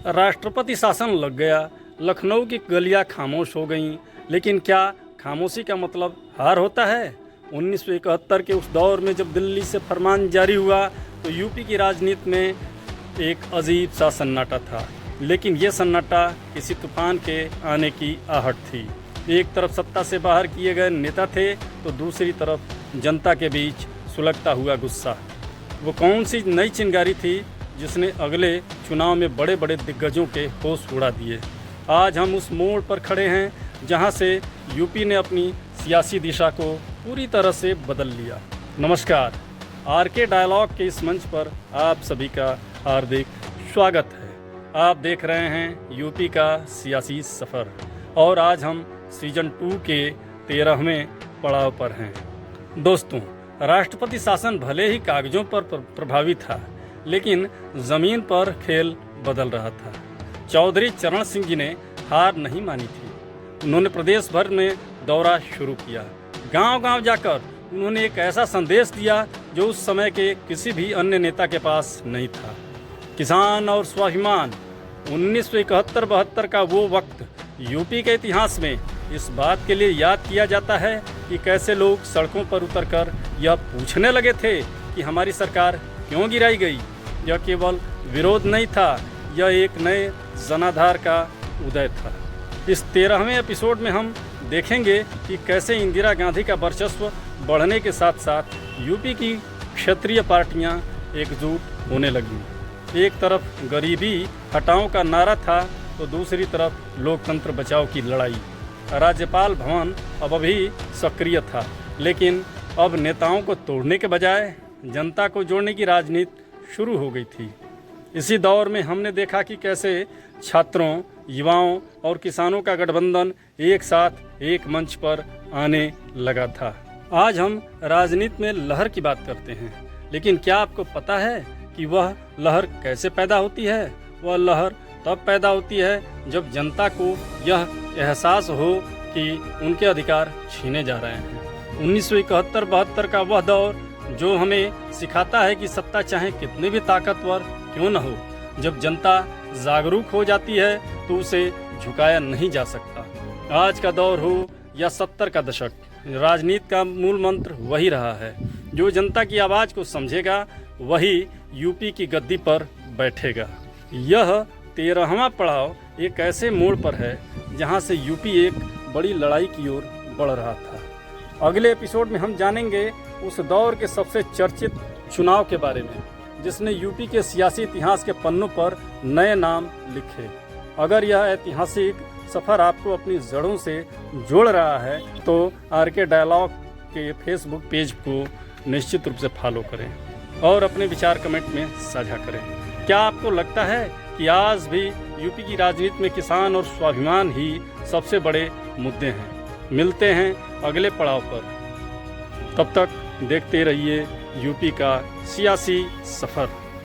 राष्ट्रपति शासन लग गया, लखनऊ की गलियां खामोश हो गईं। लेकिन क्या खामोशी का मतलब हार होता है? 1971 के उस दौर में जब दिल्ली से फरमान जारी हुआ तो यूपी की राजनीति में एक अजीब सा सन्नाटा था। लेकिन ये सन्नाटा किसी तूफान के आने की आहट थी। एक तरफ सत्ता से बाहर किए गए नेता थे तो दूसरी तरफ जनता के बीच सुलगता हुआ गुस्सा। वो कौन सी नई चिंगारी थी जिसने अगले चुनाव में बड़े बड़े दिग्गजों के होश उड़ा दिए? आज हम उस मोड़ पर खड़े हैं जहां से यूपी ने अपनी सियासी दिशा को पूरी तरह से बदल लिया। नमस्कार, आरके डायलॉग के इस मंच पर आप सभी का हार्दिक स्वागत है। आप देख रहे हैं यूपी का सियासी सफ़र और आज हम सीजन 2 के 13वें पड़ाव पर हैं। दोस्तों, राष्ट्रपति शासन भले ही कागजों पर प्रभावी था, लेकिन ज़मीन पर खेल बदल रहा था। चौधरी चरण सिंह जी ने हार नहीं मानी थी। उन्होंने प्रदेश भर में दौरा शुरू किया। गांव-गांव जाकर उन्होंने एक ऐसा संदेश दिया जो उस समय के किसी भी अन्य नेता के पास नहीं था। किसान और स्वाभिमान। 1971-72 का वो वक्त यूपी के इतिहास में इस बात के लिए याद किया जाता है कि कैसे लोग सड़कों पर उतरकर यह पूछने लगे थे कि हमारी सरकार क्यों गिराई गई। यह केवल विरोध नहीं था, यह एक नए जनाधार का उदय था। इस 13वें एपिसोड में हम देखेंगे कि कैसे इंदिरा गांधी का वर्चस्व बढ़ने के साथ साथ यूपी की क्षेत्रीय पार्टियां एकजुट होने लगीं। एक तरफ गरीबी हटाओ का नारा था तो दूसरी तरफ लोकतंत्र बचाओ की लड़ाई। राज्यपाल भवन अब अभी सक्रिय था, लेकिन अब नेताओं को तोड़ने के बजाय जनता को जोड़ने की राजनीति शुरू हो गई थी। इसी दौर में हमने देखा कि कैसे छात्रों, युवाओं और किसानों का गठबंधन एक साथ एक मंच पर आने लगा था। आज हम राजनीति में लहर की बात करते हैं, लेकिन क्या आपको पता है कि वह लहर कैसे पैदा होती है? वह लहर तब पैदा होती है जब जनता को यह एहसास हो कि उनके अधिकार छीने जा रहे हैं। 1971-72 का वह दौर जो हमें सिखाता है कि सत्ता चाहे कितनी भी ताकतवर क्यों न हो, जब जनता जागरूक हो जाती है तो उसे झुकाया नहीं जा सकता। आज का दौर हो या 70 का दशक, राजनीति का मूल मंत्र वही रहा है। जो जनता की आवाज़ को समझेगा वही यूपी की गद्दी पर बैठेगा। यह 13वां पड़ाव एक ऐसे मोड़ पर है जहां से यूपी एक बड़ी लड़ाई की ओर बढ़ रहा था। अगले एपिसोड में हम जानेंगे उस दौर के सबसे चर्चित चुनाव के बारे में जिसने यूपी के सियासी इतिहास के पन्नों पर नए नाम लिखे। अगर यह ऐतिहासिक सफ़र आपको अपनी जड़ों से जोड़ रहा है तो आरके डायलॉग के फेसबुक पेज को निश्चित रूप से फॉलो करें और अपने विचार कमेंट में साझा करें। क्या आपको लगता है कि आज भी यूपी की राजनीति में किसान और स्वाभिमान ही सबसे बड़े मुद्दे हैं? मिलते हैं अगले पड़ाव पर। तब तक देखते रहिए यूपी का सियासी सफ़र।